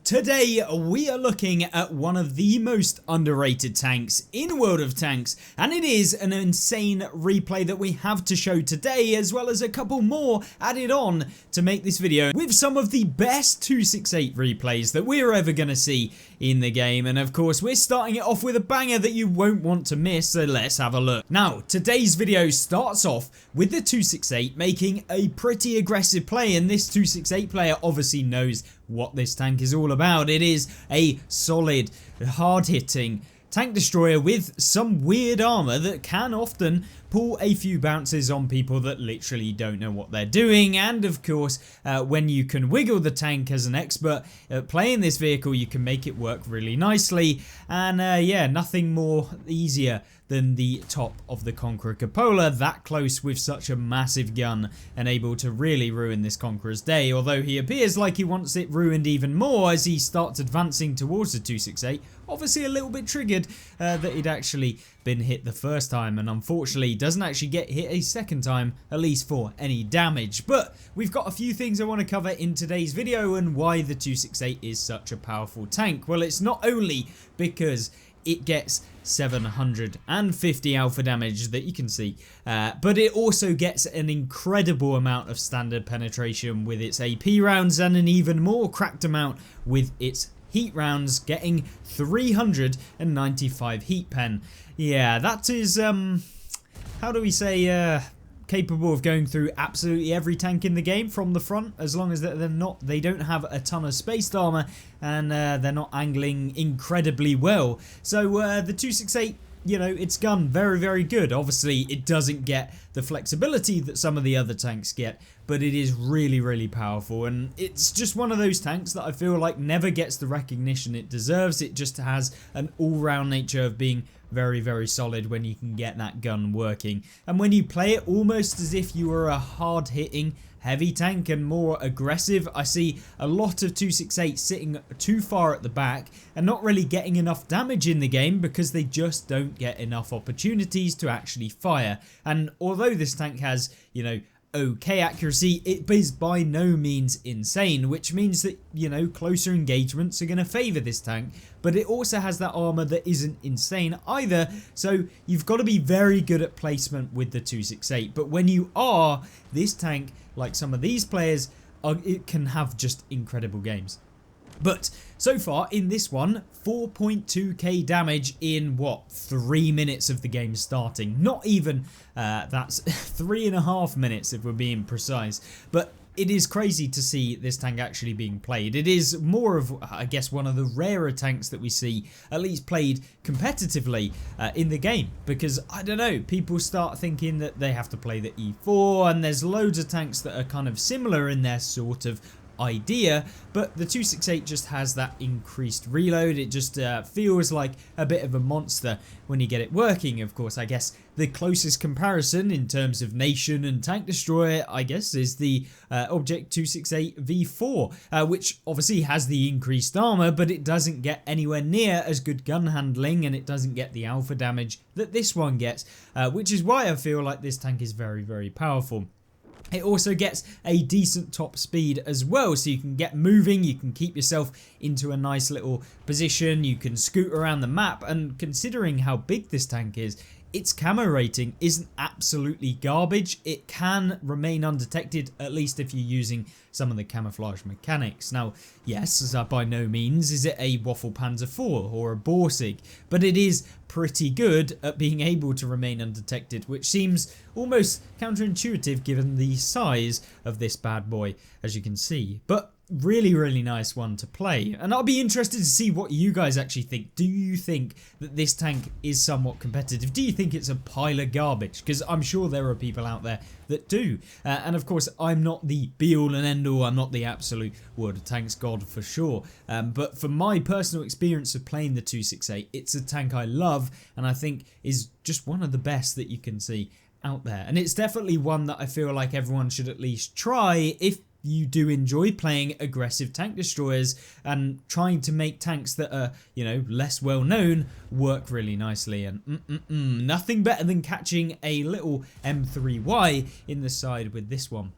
Today we are looking at one of the most underrated tanks in World of Tanks, and it is an insane replay that we have to show today, as well as a couple more added on to make this video with some of the best 268 replays that we're ever going to see in the game. And of course we're starting it off with a banger that you won't want to miss, so let's have a look. Now today's video starts off with the 268 making a pretty aggressive play, and this 268 player obviously knows what this tank is all about. It is a solid, hard-hitting tank destroyer with some weird armor that can often pull a few bounces on people that literally don't know what they're doing. And of course when you can wiggle the tank as an expert at playing this vehicle, you can make it work really nicely. And yeah, nothing more easier than the top of the Conqueror Cupola, that close with such a massive gun and able to really ruin this Conqueror's day, although he appears like he wants it ruined even more as he starts advancing towards the 268, obviously a little bit triggered that he'd actually been hit the first time, and unfortunately doesn't actually get hit a second time, at least for any damage. But we've got a few things I want to cover in today's video and why the 268 is such a powerful tank. Well, it's not only because it gets 750 alpha damage that you can see, but it also gets an incredible amount of standard penetration with its AP rounds and an even more cracked amount with its heat rounds, getting 395 heat pen. Yeah, that is how do we say, capable of going through absolutely every tank in the game from the front, as long as they don't have a ton of spaced armor and they're not angling incredibly well. So the 268, you know, its gun very good. Obviously it doesn't get the flexibility that some of the other tanks get, but it is really powerful, and it's just one of those tanks that I feel like never gets the recognition it deserves. It just has an all-round nature of being very solid when you can get that gun working, and when you play it almost as if you were a hard-hitting heavy tank and more aggressive. I see a lot of 268 sitting too far at the back and not really getting enough damage in the game because they just don't get enough opportunities to actually fire. And although this tank has, you know, okay accuracy, it is by no means insane, which means that, you know, closer engagements are going to favour this tank, but it also has that armour that isn't insane either, so you've got to be very good at placement with the 268. But when you are, this tank, like some of these players, it can have just incredible games. But so far in this one, 4.2k damage in what, 3 minutes of the game starting. Not even, that's 3.5 minutes if we're being precise. But it is crazy to see this tank actually being played. It is more of, I guess, one of the rarer tanks that we see at least played competitively in the game, because I don't know, people start thinking that they have to play the E4, and there's loads of tanks that are kind of similar in their sort of idea, but the 268 just has that increased reload. It just feels like a bit of a monster when you get it working. Of course, I guess the closest comparison in terms of nation and tank destroyer, I guess, is the Object 268 V4, which obviously has the increased armor, but it doesn't get anywhere near as good gun handling, and it doesn't get the alpha damage that this one gets, which is why I feel like this tank is very powerful. It also gets a decent top speed as well, so you can get moving, you can keep yourself into a nice little position, you can scoot around the map, and considering how big this tank is, its camo rating isn't absolutely garbage. It can remain undetected, at least if you're using some of the camouflage mechanics. Now, yes, by no means is it a Waffle Panzer IV or a Borsig, but it is pretty good at being able to remain undetected, which seems almost counterintuitive given the size of this bad boy, as you can see. But really nice one to play, and I'll be interested to see what you guys actually think. Do you think that this tank is somewhat competitive? Do you think it's a pile of garbage? Because I'm sure there are people out there that do, and of course I'm not the be all and end all, I'm not the absolute World of Tanks god for sure, but from my personal experience of playing the 268, it's a tank I love and I think is just one of the best that you can see out there, and it's definitely one that I feel like everyone should at least try if you do enjoy playing aggressive tank destroyers and trying to make tanks that are, you know, less well known work really nicely. And nothing better than catching a little M3Y in the side with this one.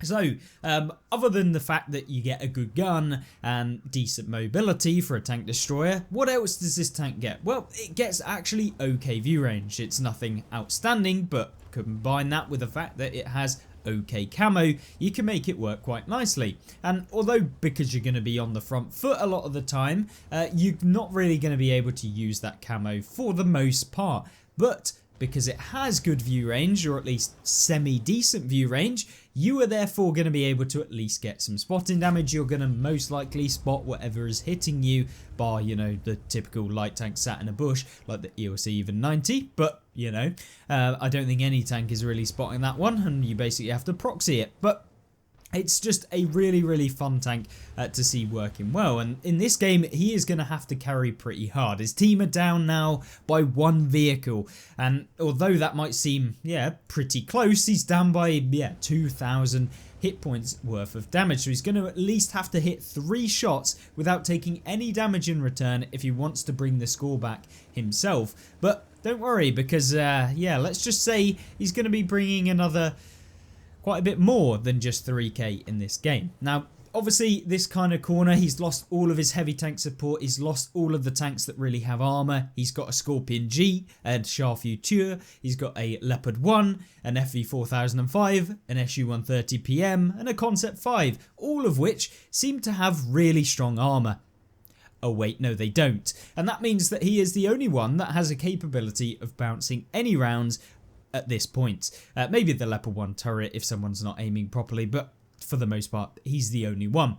So, other than the fact that you get a good gun and decent mobility for a tank destroyer, what else does this tank get? Well, it gets actually okay view range. It's nothing outstanding, but combine that with the fact that it has okay camo, you can make it work quite nicely. And although because you're going to be on the front foot a lot of the time, you're not really going to be able to use that camo for the most part. But because it has good view range, or at least semi-decent view range, you are therefore going to be able to at least get some spotting damage. You're going to most likely spot whatever is hitting you, bar, you know, the typical light tank sat in a bush, like the EOC even 90, but, you know, I don't think any tank is really spotting that one, and you basically have to proxy it. But it's just a really fun tank to see working well, and in this game he is going to have to carry pretty hard. His team are down now by 1 vehicle, and although that might seem pretty close, he's down by 2,000 hit points worth of damage, so he's going to at least have to hit 3 shots without taking any damage in return if he wants to bring the score back himself. But don't worry, because let's just say he's going to be bringing another quite a bit more than just 3k in this game. Now, obviously, this kind of corner, he's lost all of his heavy tank support. He's lost all of the tanks that really have armor. He's got a Scorpion G, a Char Futur. He's got a Leopard 1, an FV4005, an SU-130 PM, and a Concept 5, all of which seem to have really strong armor. Oh wait, no they don't. And that means that he is the only one that has a capability of bouncing any rounds at this point. Maybe the Leopard 1 turret if someone's not aiming properly, but for the most part, he's the only one.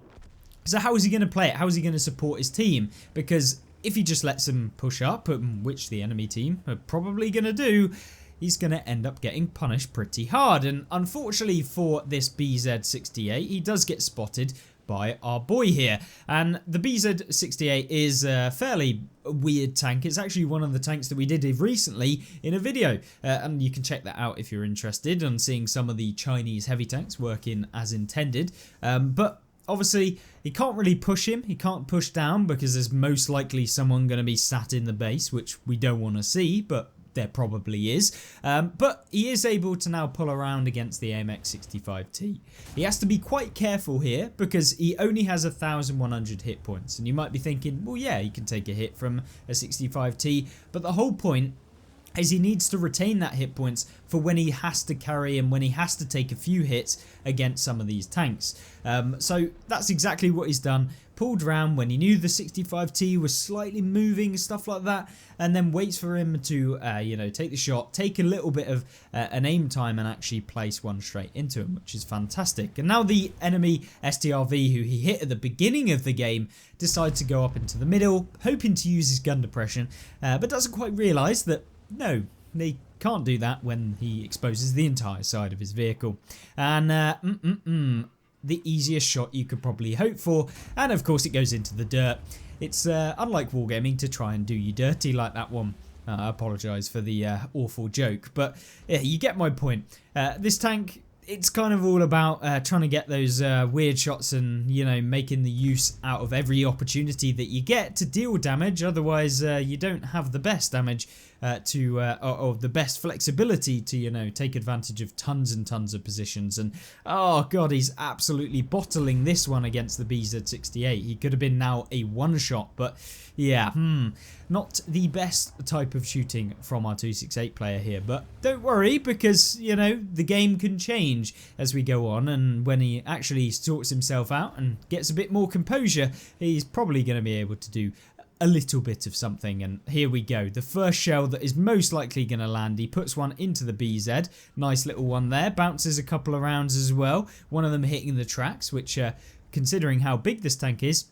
So how is he going to play it? How is he going to support his team? Because if he just lets them push up, which the enemy team are probably going to do, he's going to end up getting punished pretty hard. And unfortunately for this BZ-68, he does get spotted by our boy here, and the BZ-68 is a fairly weird tank. It's actually one of the tanks that we did recently in a video, and you can check that out if you're interested on seeing some of the Chinese heavy tanks working as intended. But obviously he can't really push him, he can't push down because there's most likely someone going to be sat in the base, which we don't want to see, but there probably is. But he is able to now pull around against the AMX-65T. He has to be quite careful here because he only has 1,100 hit points, and you might be thinking, well yeah, he can take a hit from a 65T, but the whole point is he needs to retain that hit points for when he has to carry and when he has to take a few hits against some of these tanks. So that's exactly what he's done. Pulled around when he knew the 65T was slightly moving, stuff like that, and then waits for him to, take the shot, take a little bit of an aim time and actually place one straight into him, which is fantastic. And now the enemy STRV, who he hit at the beginning of the game, decides to go up into the middle, hoping to use his gun depression, but doesn't quite realise that, no, they can't do that when he exposes the entire side of his vehicle. And the easiest shot you could probably hope for, and of course it goes into the dirt. It's unlike wargaming to try and do you dirty like that one. I apologise for the awful joke, but yeah, you get my point. This tank, it's kind of all about trying to get those weird shots and, making the use out of every opportunity that you get to deal damage. Otherwise, you don't have the best damage or the best flexibility to, take advantage of tons and tons of positions. And, oh god, he's absolutely bottling this one against the BZ-68. He could have been now a one-shot, but yeah, not the best type of shooting from our 268 player here. But don't worry, because, the game can change as we go on, and when he actually sorts himself out and gets a bit more composure, he's probably going to be able to do a little bit of something. And here we go, the first shell that is most likely going to land. He puts one into the BZ, nice little one there, bounces a couple of rounds as well, one of them hitting the tracks, which considering how big this tank is,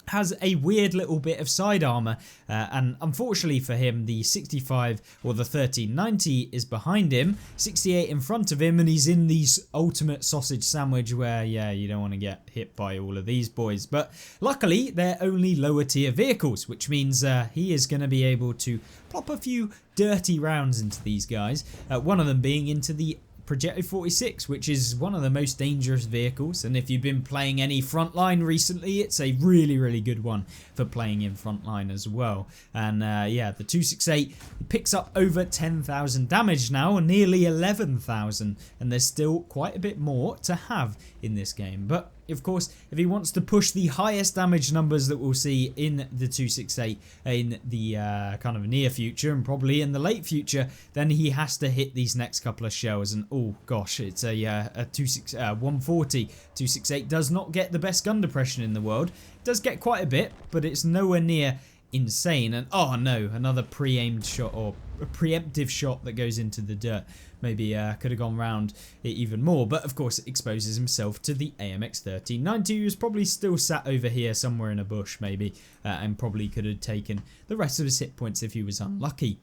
has a weird little bit of side armor, and unfortunately for him, the 65 or the 1390 is behind him, 68 in front of him, and he's in these ultimate sausage sandwich where, yeah, you don't want to get hit by all of these boys. But luckily, they're only lower tier vehicles, which means he is going to be able to plop a few dirty rounds into these guys, one of them being into the Projecto 46, which is one of the most dangerous vehicles, and if you've been playing any frontline recently, it's a really good one for playing in frontline as well. And yeah, the 268 picks up over 10,000 damage now, nearly 11,000, and there's still quite a bit more to have in this game. But of course, if he wants to push the highest damage numbers that we'll see in the 268 in the kind of near future and probably in the late future, then he has to hit these next couple of shells. And oh gosh, it's a 140. 268 does not get the best gun depression in the world. It does get quite a bit, but it's nowhere near insane. And oh no, another pre-aimed shot or a preemptive shot that goes into the dirt. Maybe could have gone round it even more, but of course it exposes himself to the AMX 1390, who's probably still sat over here somewhere in a bush maybe, and probably could have taken the rest of his hit points if he was unlucky.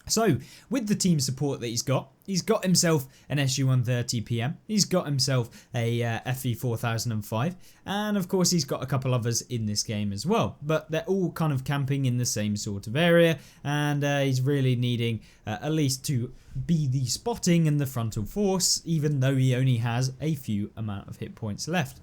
So, with the team support that he's got himself an SU-130 PM, he's got himself a FE-4005, and of course he's got a couple others in this game as well. But they're all kind of camping in the same sort of area, and he's really needing at least to be the spotting and the frontal force, even though he only has a few amount of hit points left.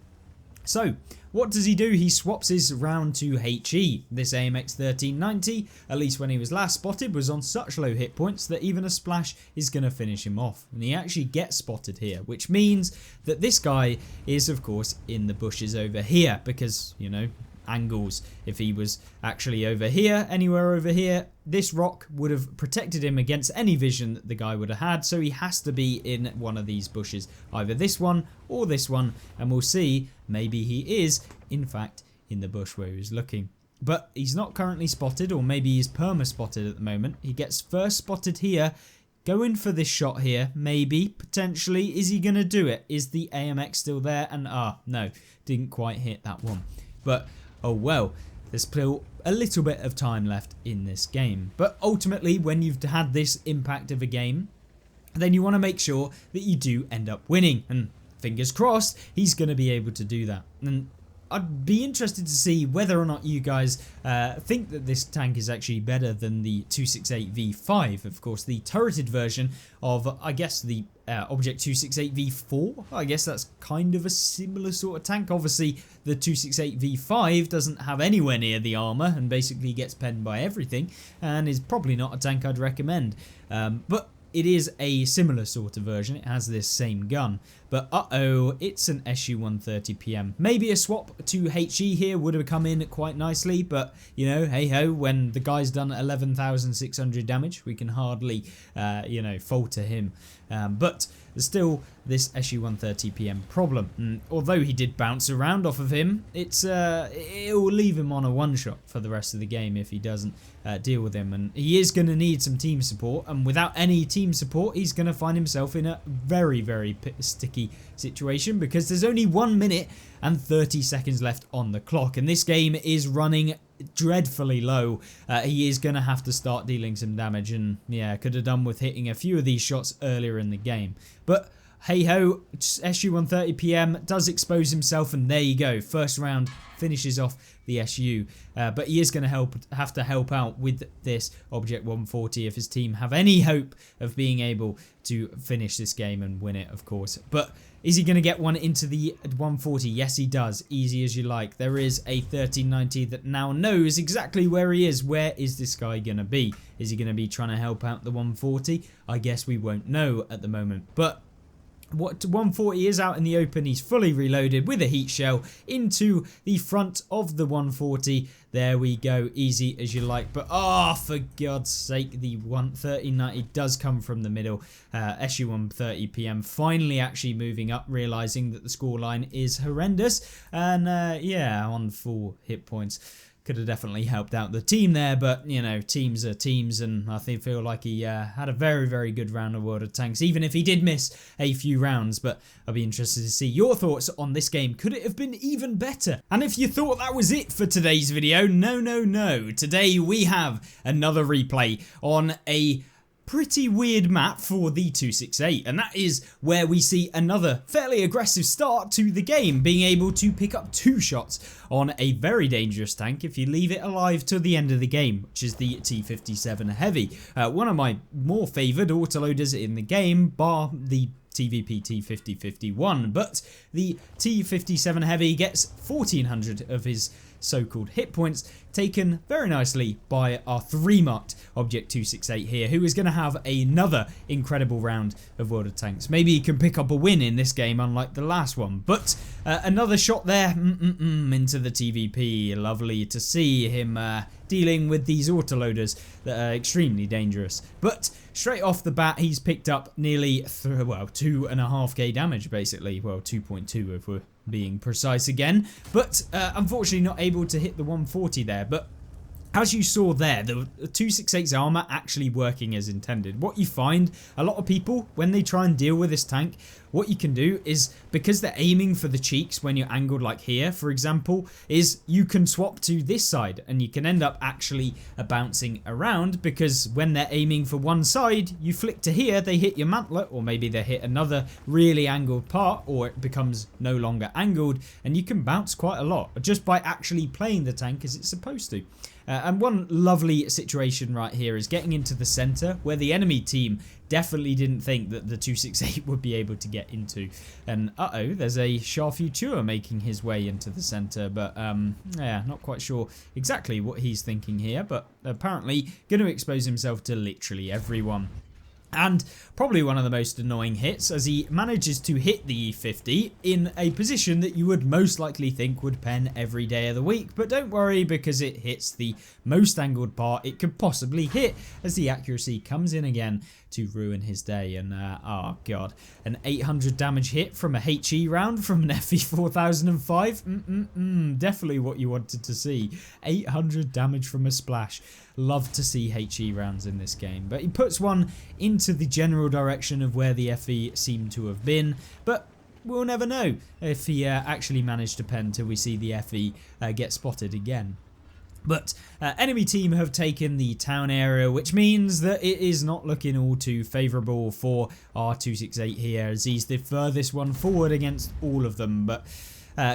So, what does he do? He swaps his round to HE. This AMX 1390, at least when he was last spotted, was on such low hit points that even a splash is going to finish him off. And he actually gets spotted here, which means that this guy is, of course, in the bushes over here because, you know, angles. If he was actually over here, anywhere over here, this rock would have protected him against any vision that the guy would have had, so he has to be in one of these bushes, either this one or this one, and we'll see, maybe he is in fact in the bush where he was looking. But he's not currently spotted, or maybe he's perma spotted at the moment. He gets first spotted here, going for this shot here, maybe, potentially. Is he going to do it? Is the AMX still there? And no, didn't quite hit that one. But oh well, there's still a little bit of time left in this game. But ultimately, when you've had this impact of a game, then you want to make sure that you do end up winning. And fingers crossed, he's going to be able to do that. And I'd be interested to see whether or not you guys think that this tank is actually better than the 268V5. Of course, the turreted version of, I guess, the Object 268V4. I guess that's kind of a similar sort of tank. Obviously, the 268V5 doesn't have anywhere near the armor and basically gets penned by everything, and is probably not a tank I'd recommend. But it is a similar sort of version. It has this same gun. But it's an SU-130 PM. Maybe a swap to HE here would have come in quite nicely, but you know, hey ho, when the guy's done 11,600 damage, we can hardly, you know, falter him. But there's still this SU-130 PM problem. And although he did bounce around off of him, it will leave him on a one-shot for the rest of the game if he doesn't deal with him. And he is going to need some team support, and without any team support, he's going to find himself in a very, very sticky situation, because there's only 1 minute and 30 seconds left on the clock, and this game is running dreadfully low. He is going to have to start dealing some damage, and yeah, could have done with hitting a few of these shots earlier in the game. But hey ho, SU-130 PM does expose himself, and there you go. First round finishes off the SU, but he is going to have to help out with this Object 140 if his team have any hope of being able to finish this game and win it, of course. But is he going to get one into the 140? Yes, he does. Easy as you like. There is a 1390 that now knows exactly where he is. Where is this guy going to be? Is he going to be trying to help out the 140? I guess we won't know at the moment. But what 140 is out in the open, he's fully reloaded with a heat shell into the front of the 140. There we go, easy as you like. But for God's sake, the 1390 does come from the middle. SU-130 PM finally actually moving up, realizing that the scoreline is horrendous, and yeah, on full hit points. Could have definitely helped out the team there, but you know, teams are teams, and I feel like he had a very, very good round of World of Tanks, even if he did miss a few rounds. But I'll be interested to see your thoughts on this game. Could it have been even better? And if you thought that was it for today's video, no. Today we have another replay on a pretty weird map for the 268, and that is where we see another fairly aggressive start to the game, being able to pick up 2 shots on a very dangerous tank if you leave it alive to the end of the game, which is the T57 Heavy, one of my more favoured autoloaders in the game, bar the TVP T5051. But the T57 Heavy gets 1400 of his so-called hit points, taken very nicely by our 3-marked Object 268 here, who is going to have another incredible round of World of Tanks. Maybe he can pick up a win in this game, unlike the last one. But another shot there into the TVP. Lovely to see him dealing with these autoloaders that are extremely dangerous. But straight off the bat, he's picked up nearly 2.5k damage, basically. Well, 2.2 if we're being precise again. But unfortunately not able to hit the 140 there. But as you saw there, the 268's armor actually working as intended. What you find, a lot of people, when they try and deal with this tank, what you can do is, because they're aiming for the cheeks when you're angled like here, for example, is you can swap to this side and you can end up actually bouncing around, because when they're aiming for one side, you flick to here, they hit your mantlet, or maybe they hit another really angled part, or it becomes no longer angled, and you can bounce quite a lot just by actually playing the tank as it's supposed to. And one lovely situation right here is getting into the center, where the enemy team definitely didn't think that the 268 would be able to get into. And there's a Charfutura making his way into the center, but yeah, not quite sure exactly what he's thinking here, but apparently going to expose himself to literally everyone. And probably one of the most annoying hits, as he manages to hit the E50 in a position that you would most likely think would pen every day of the week. But don't worry, because it hits the most angled part it could possibly hit, as the accuracy comes in again to ruin his day. And oh god, an 800 damage hit from a HE round from an FE 4005. Definitely what you wanted to see. 800 damage from a splash. Love to see HE rounds in this game. But he puts one into the general direction of where the FE seemed to have been, but we'll never know if he actually managed to pen till we see the FE get spotted again. But enemy team have taken the town area, which means that it is not looking all too favourable for our 268 here, as he's the furthest one forward against all of them. But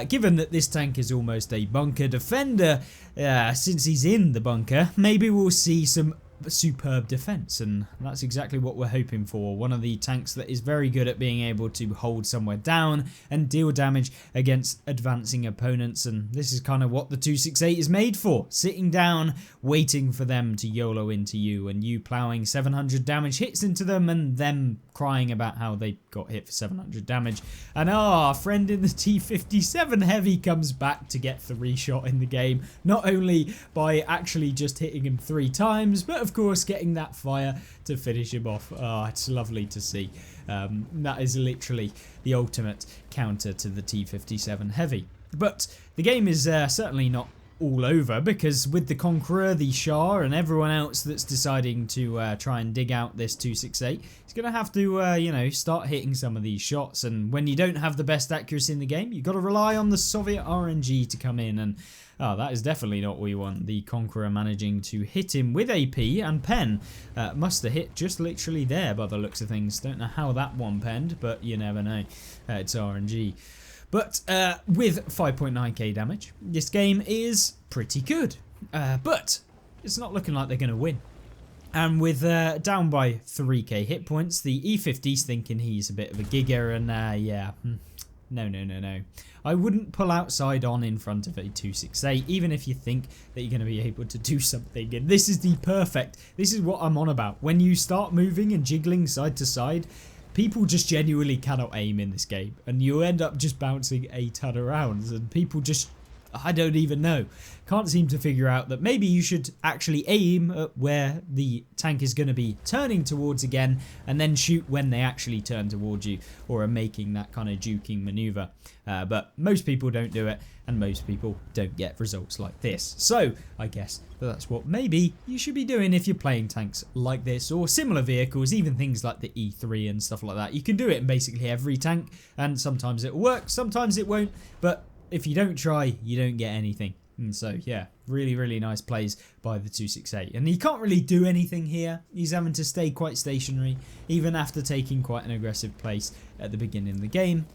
given that this tank is almost a bunker defender, since he's in the bunker, maybe we'll see some superb defense, and that's exactly what we're hoping for. One of the tanks that is very good at being able to hold somewhere down and deal damage against advancing opponents, and this is kind of what the 268 is made for, sitting down waiting for them to YOLO into you, and you ploughing 700 damage hits into them and them crying about how they got hit for 700 damage. And our friend in the T57 heavy comes back to get 3-shot in the game, not only by actually just hitting him 3 times, but of course getting that fire to finish him off. It's lovely to see. That is literally the ultimate counter to the T57 heavy. But the game is certainly not all over, because with the Conqueror, the Shah, and everyone else that's deciding to try and dig out this 268, he's going to have to, you know, start hitting some of these shots. And when you don't have the best accuracy in the game, you've got to rely on the Soviet RNG to come in, and that is definitely not what we want. The Conqueror managing to hit him with AP and pen. Must have hit just literally there by the looks of things. Don't know how that one penned, but you never know. It's RNG. But with 5.9k damage, this game is pretty good. But it's not looking like they're going to win. And with down by 3k hit points, the E50's thinking he's a bit of a gigger, and yeah, no. I wouldn't pull outside on in front of a 268, even if you think that you're going to be able to do something. And this is this is what I'm on about. When you start moving and jiggling side to side, people just genuinely cannot aim in this game, and you end up just bouncing a ton of rounds, and people just, I don't even know, can't seem to figure out that maybe you should actually aim at where the tank is going to be turning towards again, and then shoot when they actually turn towards you, or are making that kind of juking maneuver. But most people don't do it, and most people don't get results like this. So I guess that's what maybe you should be doing if you're playing tanks like this, or similar vehicles, even things like the E3 and stuff like that. You can do it in basically every tank, and sometimes it will work, sometimes it won't, but if you don't try, you don't get anything. And so yeah, really nice plays by the 268. And he can't really do anything here. He's having to stay quite stationary, even after taking quite an aggressive place at the beginning of the game.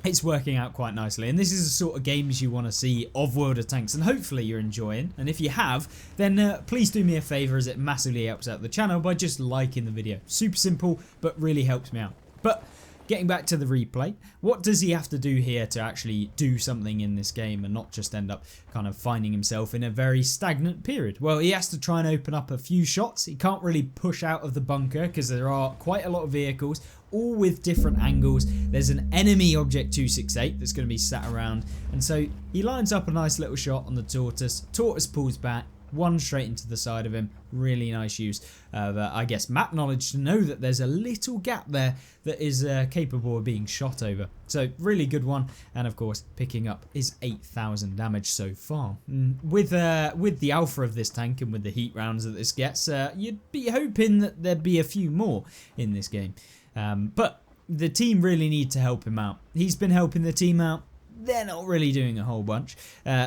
It's working out quite nicely, and this is the sort of games you want to see of World of Tanks, and hopefully you're enjoying. And if you have, then please do me a favour, as it massively helps out the channel by just liking the video. Super simple, but really helps me out. But getting back to the replay, what does he have to do here to actually do something in this game and not just end up kind of finding himself in a very stagnant period? Well, he has to try and open up a few shots. He can't really push out of the bunker because there are quite a lot of vehicles, all with different angles. There's an enemy Object 268 that's going to be sat around, and so he lines up a nice little shot on the Tortoise. Tortoise pulls back, one straight into the side of him. Really nice use of, I guess, map knowledge to know that there's a little gap there that is capable of being shot over. So really good one, and of course picking up is 8,000 damage so far. With the alpha of this tank and with the heat rounds that this gets, you'd be hoping that there'd be a few more in this game. But the team really need to help him out. He's been helping the team out. They're not really doing a whole bunch,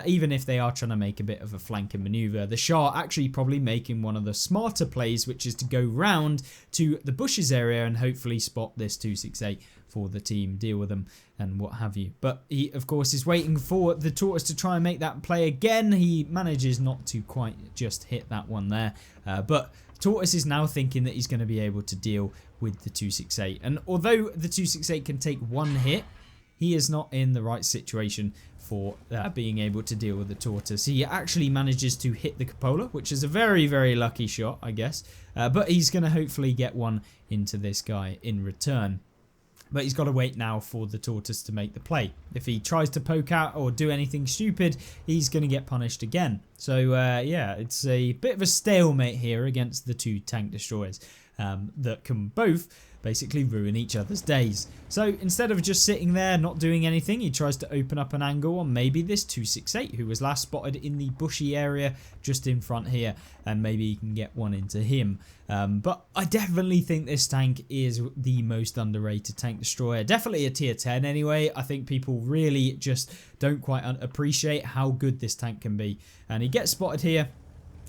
even if they are trying to make a bit of a flanking maneuver. The Shah actually probably making one of the smarter plays, which is to go round to the bushes area and hopefully spot this 268 for the team, deal with them and what have you. But he, of course, is waiting for the Tortoise to try and make that play again. He manages not to quite just hit that one there, but Tortoise is now thinking that he's going to be able to deal with the 268. And although the 268 can take one hit, he is not in the right situation for being able to deal with the Tortoise. He actually manages to hit the cupola, which is a very, very lucky shot, I guess. But he's going to hopefully get one into this guy in return. But he's got to wait now for the Tortoise to make the play. If he tries to poke out or do anything stupid, he's going to get punished again. So yeah, it's a bit of a stalemate here against the two tank destroyers that can both basically ruin each other's days. So instead of just sitting there not doing anything, he tries to open up an angle on maybe this 268 who was last spotted in the bushy area just in front here, and maybe he can get one into him. But I definitely think this tank is the most underrated tank destroyer. Definitely a tier 10 anyway. I think people really just don't quite appreciate how good this tank can be. And he gets spotted here,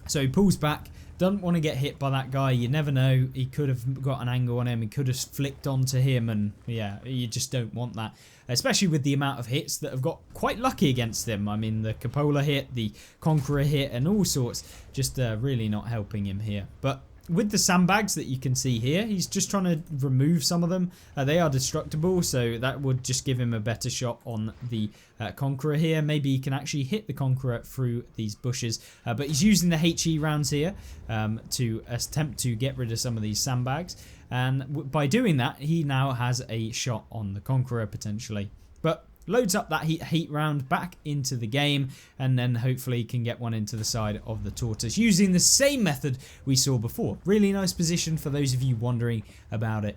so he pulls back. Doesn't want to get hit by that guy. You never know. He could have got an angle on him. He could have flicked onto him, and yeah, you just don't want that. Especially with the amount of hits that have got quite lucky against him. I mean, the Cupola hit, the Conqueror hit, and all sorts. Just really not helping him here. But with the sandbags that you can see here, he's just trying to remove some of them. They are destructible, so that would just give him a better shot on the Conqueror here. Maybe he can actually hit the Conqueror through these bushes, but he's using the HE rounds here to attempt to get rid of some of these sandbags, and by doing that he now has a shot on the Conqueror potentially. But loads up that heat round back into the game, and then hopefully can get one into the side of the Tortoise using the same method we saw before. Really nice position for those of you wondering about it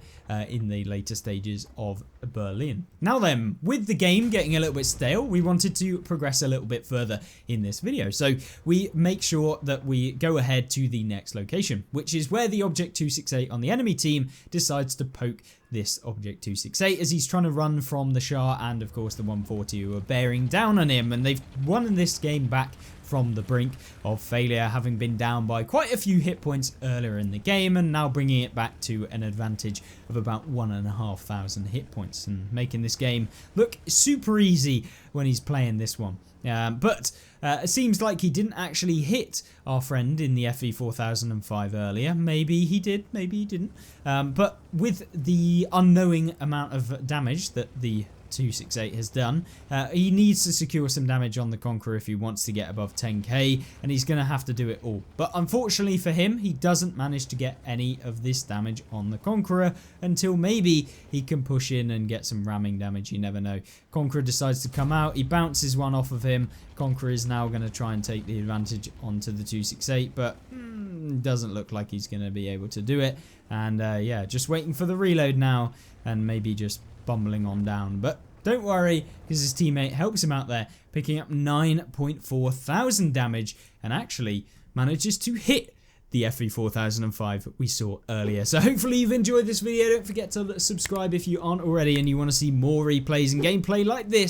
in the later stages of Berlin. Now then, with the game getting a little bit stale, we wanted to progress a little bit further in this video. So we make sure that we go ahead to the next location, which is where the Object 268 on the enemy team decides to poke this Object 268 as he's trying to run from the Shah and of course the 140 who are bearing down on him, and they've won this game back from the brink of failure, having been down by quite a few hit points earlier in the game, and now bringing it back to an advantage of about 1,500 hit points and making this game look super easy when he's playing this one. But it seems like he didn't actually hit our friend in the FE 4005 earlier. Maybe he did, maybe he didn't. But with the unknowing amount of damage that the 268 has done, he needs to secure some damage on the Conqueror if he wants to get above 10k, and he's going to have to do it all. But unfortunately for him, he doesn't manage to get any of this damage on the Conqueror until maybe he can push in and get some ramming damage. You never know. Conqueror decides to come out, he bounces one off of him. Conqueror is now going to try and take the advantage onto the 268, but doesn't look like he's going to be able to do it. And yeah, just waiting for the reload now, and maybe just bumbling on down. But don't worry, because his teammate helps him out there, picking up 9,400 damage, and actually manages to hit the FE 4005 we saw earlier. So hopefully you've enjoyed this video. Don't forget to subscribe if you aren't already and you want to see more replays and gameplay like this.